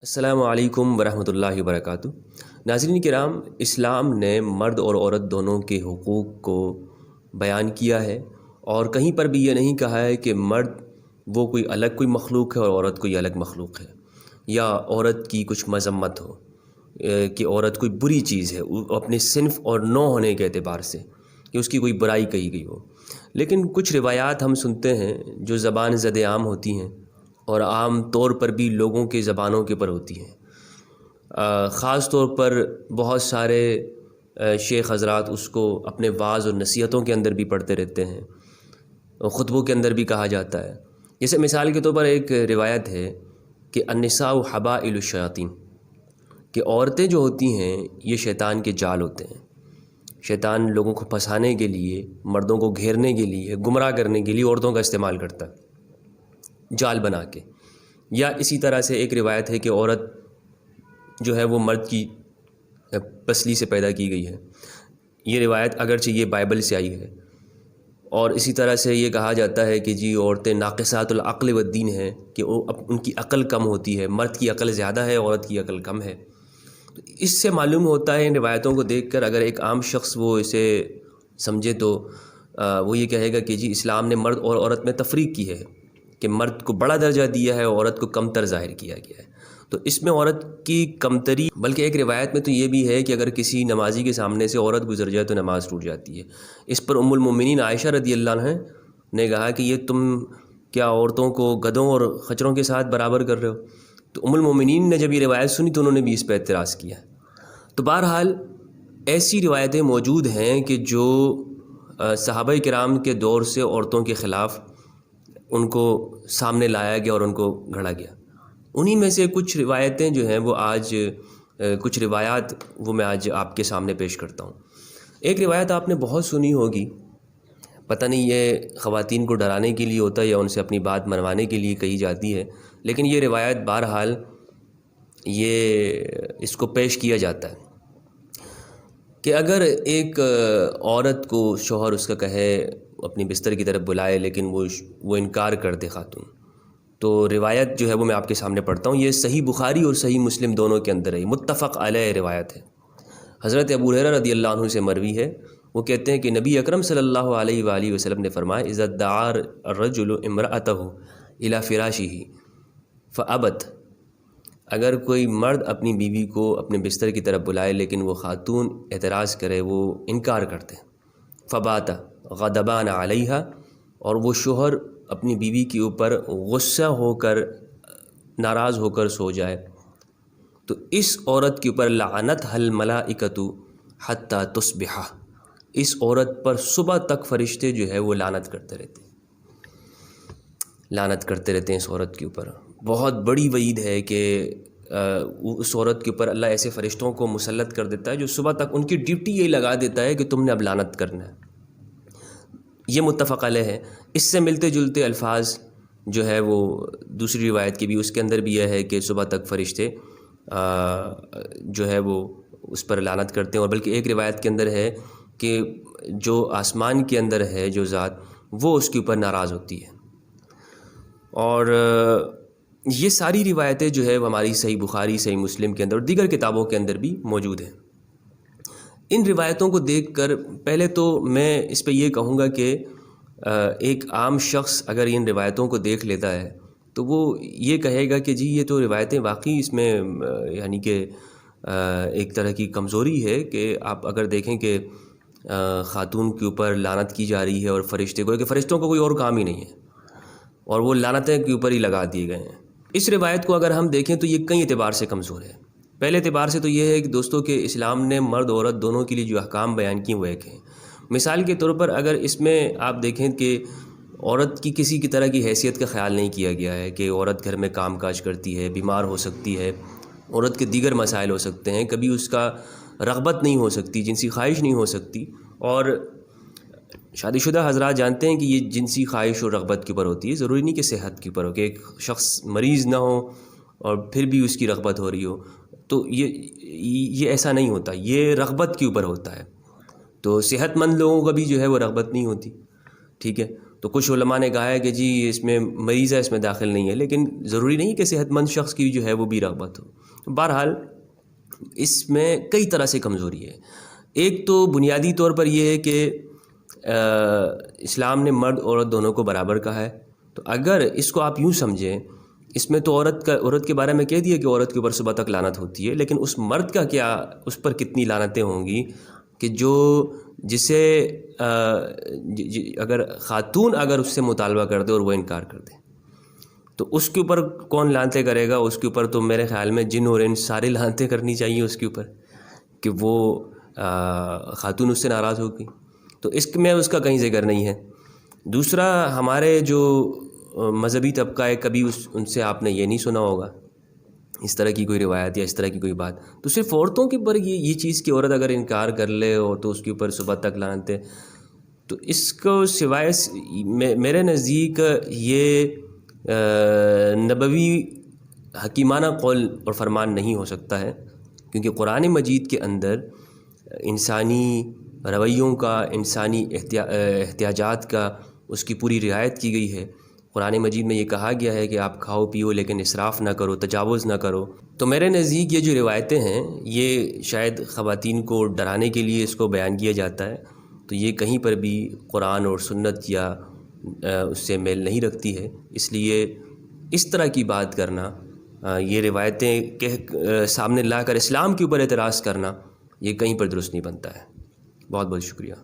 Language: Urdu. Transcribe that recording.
السلام علیکم ورحمۃ اللہ وبرکاتہ۔ ناظرین کرام، اسلام نے مرد اور عورت دونوں کے حقوق کو بیان کیا ہے، اور کہیں پر بھی یہ نہیں کہا ہے کہ مرد وہ کوئی الگ کوئی مخلوق ہے اور عورت کوئی الگ مخلوق ہے، یا عورت کی کچھ مذمت ہو کہ عورت کوئی بری چیز ہے اپنے صنف اور نوع ہونے کے اعتبار سے، کہ اس کی کوئی برائی کہی گئی ہو۔ لیکن کچھ روایات ہم سنتے ہیں جو زبان زد عام ہوتی ہیں اور عام طور پر بھی لوگوں کے زبانوں کے پر ہوتی ہیں۔ خاص طور پر بہت سارے شیخ حضرات اس کو اپنے وعظ اور نصیحتوں کے اندر بھی پڑھتے رہتے ہیں، خطبوں کے اندر بھی کہا جاتا ہے۔ جیسے مثال کے طور پر ایک روایت ہے کہ النساء حبائل الشیاطین، کہ عورتیں جو ہوتی ہیں یہ شیطان کے جال ہوتے ہیں۔ شیطان لوگوں کو پھنسانے کے لیے، مردوں کو گھیرنے کے لیے، گمراہ کرنے کے لیے عورتوں کا استعمال کرتا ہے جال بنا کے۔ یا اسی طرح سے ایک روایت ہے کہ عورت جو ہے وہ مرد کی پسلی سے پیدا کی گئی ہے۔ یہ روایت اگرچہ یہ بائبل سے آئی ہے، اور اسی طرح سے یہ کہا جاتا ہے کہ جی عورتیں ناقصات العقل والدین ہیں، کہ ان کی عقل کم ہوتی ہے، مرد کی عقل زیادہ ہے، عورت کی عقل کم ہے۔ تو اس سے معلوم ہوتا ہے ان روایتوں کو دیکھ کر، اگر ایک عام شخص وہ اسے سمجھے تو وہ یہ کہے گا کہ جی اسلام نے مرد اور عورت میں تفریق کی ہے، کہ مرد کو بڑا درجہ دیا ہے، عورت کو کمتر ظاہر کیا گیا ہے۔ تو اس میں عورت کی کمتری، بلکہ ایک روایت میں تو یہ بھی ہے کہ اگر کسی نمازی کے سامنے سے عورت گزر جائے تو نماز ٹوٹ جاتی ہے۔ اس پر ام المومنین عائشہ رضی اللہ عنہ نے کہا کہ یہ تم کیا عورتوں کو گدھوں اور خچروں کے ساتھ برابر کر رہے ہو؟ تو ام المومنین نے جب یہ روایت سنی تو انہوں نے بھی اس پہ اعتراض کیا۔ تو بہرحال ایسی روایتیں موجود ہیں کہ جو صحابہ کرام کے دور سے عورتوں کے خلاف ان کو سامنے لایا گیا اور ان کو گھڑا گیا۔ انہی میں سے کچھ روایتیں جو ہیں وہ آج کچھ روایات وہ میں آج آپ کے سامنے پیش کرتا ہوں۔ ایک روایت آپ نے بہت سنی ہوگی، پتہ نہیں یہ خواتین کو ڈرانے کے لیے ہوتا ہے یا ان سے اپنی بات منوانے کے لیے کہی جاتی ہے، لیکن یہ روایت بہرحال یہ اس کو پیش کیا جاتا ہے کہ اگر ایک عورت کو شوہر اس کا کہے اپنی بستر کی طرف بلائے، لیکن وہ انکار کر دے خاتون، تو روایت جو ہے وہ میں آپ کے سامنے پڑھتا ہوں۔ یہ صحیح بخاری اور صحیح مسلم دونوں کے اندر ہے، متفق علیہ روایت ہے۔ حضرت ابو ہریرہ رضی اللہ عنہ سے مروی ہے، وہ کہتے ہیں کہ نبی اکرم صلی اللہ علیہ وآلہ وسلم نے فرمایا اذا ادعى الرجل امرأته الى فراشه فابت، اگر کوئی مرد اپنی بیوی کو اپنے بستر کی طرف بلائے لیکن وہ خاتون اعتراض کرے، وہ انکار کرتے، فبات غضبان علیہا، اور وہ شوہر اپنی بیوی کے اوپر غصہ ہو کر، ناراض ہو کر سو جائے، تو اس عورت کے اوپر لعنتھا الملائکۃ حتی تصبح، اس عورت پر صبح تک فرشتے جو ہے وہ لعنت کرتے رہتے ہیں اس عورت کے اوپر۔ بہت بڑی وعید ہے کہ اس عورت کے اوپر اللہ ایسے فرشتوں کو مسلط کر دیتا ہے جو صبح تک ان کی ڈیوٹی یہ لگا دیتا ہے کہ تم نے اب لعنت کرنا ہے۔ یہ متفق علیہ ہے۔ اس سے ملتے جلتے الفاظ جو ہے وہ دوسری روایت کی بھی، اس کے اندر بھی یہ ہے کہ صبح تک فرشتے جو ہے وہ اس پر لعنت کرتے ہیں، اور بلکہ ایک روایت کے اندر ہے کہ جو آسمان کے اندر ہے جو ذات، وہ اس کے اوپر ناراض ہوتی ہے۔ اور یہ ساری روایتیں جو ہے وہ ہماری صحیح بخاری، صحیح مسلم کے اندر اور دیگر کتابوں کے اندر بھی موجود ہیں۔ ان روایتوں کو دیکھ کر پہلے تو میں اس پہ یہ کہوں گا کہ ایک عام شخص اگر ان روایتوں کو دیکھ لیتا ہے تو وہ یہ کہے گا کہ جی یہ تو روایتیں واقعی اس میں یعنی کہ ایک طرح کی کمزوری ہے، کہ آپ اگر دیکھیں کہ خاتون کے اوپر لعنت کی جا رہی ہے، اور فرشتوں کو کوئی اور کام ہی نہیں ہے، اور وہ لعنتیں کے اوپر ہی لگا دیے گئے ہیں۔ اس روایت کو اگر ہم دیکھیں تو یہ کئی اعتبار سے کمزور ہے۔ پہلے اعتبار سے تو یہ ہے کہ دوستوں کہ اسلام نے مرد عورت دونوں کے لیے جو احکام بیان کیے وہ ایک ہیں۔ مثال کے طور پر اگر اس میں آپ دیکھیں کہ عورت کی کسی کی طرح کی حیثیت کا خیال نہیں کیا گیا ہے، کہ عورت گھر میں کام کاج کرتی ہے، بیمار ہو سکتی ہے، عورت کے دیگر مسائل ہو سکتے ہیں، کبھی اس کا رغبت نہیں ہو سکتی، جنسی خواہش نہیں ہو سکتی، اور شادی شدہ حضرات جانتے ہیں کہ یہ جنسی خواہش اور رغبت کے اوپر ہوتی ہے، ضروری نہیں کہ صحت کے اوپر ہو، کہ ایک شخص مریض نہ ہو اور پھر بھی اس کی رغبت ہو رہی ہو، تو یہ ایسا نہیں ہوتا، یہ رغبت کے اوپر ہوتا ہے۔ تو صحت مند لوگوں کا بھی جو ہے وہ رغبت نہیں ہوتی، ٹھیک ہے۔ تو کچھ علماء نے کہا ہے کہ جی اس میں مریض ہے، اس میں داخل نہیں ہے، لیکن ضروری نہیں کہ صحت مند شخص کی جو ہے وہ بھی رغبت ہو۔ بہرحال اس میں کئی طرح سے کمزوری ہے۔ ایک تو بنیادی طور پر یہ ہے کہ اسلام نے مرد عورت دونوں کو برابر کہا ہے، تو اگر اس کو آپ یوں سمجھیں، اس میں تو عورت کے بارے میں کہہ دیا کہ عورت کے اوپر صبح تک لعنت ہوتی ہے، لیکن اس مرد کا کیا، اس پر کتنی لعنتیں ہوں گی کہ جسے اگر خاتون اگر اس سے مطالبہ کر دے اور وہ انکار کر دے تو اس کے اوپر کون لعنتیں کرے گا؟ اس کے اوپر تو میرے خیال میں جن اور انس سارے لعنتیں کرنی چاہیے اس کے اوپر کہ وہ خاتون اس سے ناراض ہوگی، تو اس میں اس کا کہیں ذکر نہیں ہے۔ دوسرا، ہمارے جو مذہبی طبقہ ہے، کبھی ان سے آپ نے یہ نہیں سنا ہوگا اس طرح کی کوئی روایت یا اس طرح کی کوئی بات، تو صرف عورتوں کے اوپر یہ چیز کہ عورت اگر انکار کر لے اور تو اس کے اوپر صبح تک لعنتیں، تو اس کو سوائے میرے نزدیک یہ نبوی حکیمانہ قول اور فرمان نہیں ہو سکتا ہے، کیونکہ قرآن مجید کے اندر انسانی رویوں کا، انسانی احتیاجات کا، اس کی پوری رعایت کی گئی ہے۔ قرآن مجید میں یہ کہا گیا ہے کہ آپ کھاؤ پیو لیکن اسراف نہ کرو، تجاوز نہ کرو۔ تو میرے نزدیک یہ جو روایتیں ہیں یہ شاید خواتین کو ڈرانے کے لیے اس کو بیان کیا جاتا ہے، تو یہ کہیں پر بھی قرآن اور سنت یا اس سے میل نہیں رکھتی ہے، اس لیے اس طرح کی بات کرنا، یہ روایتیں سامنے لا کر اسلام کے اوپر اعتراض کرنا، یہ کہیں پر درست نہیں بنتا ہے۔ بہت بہت شکریہ۔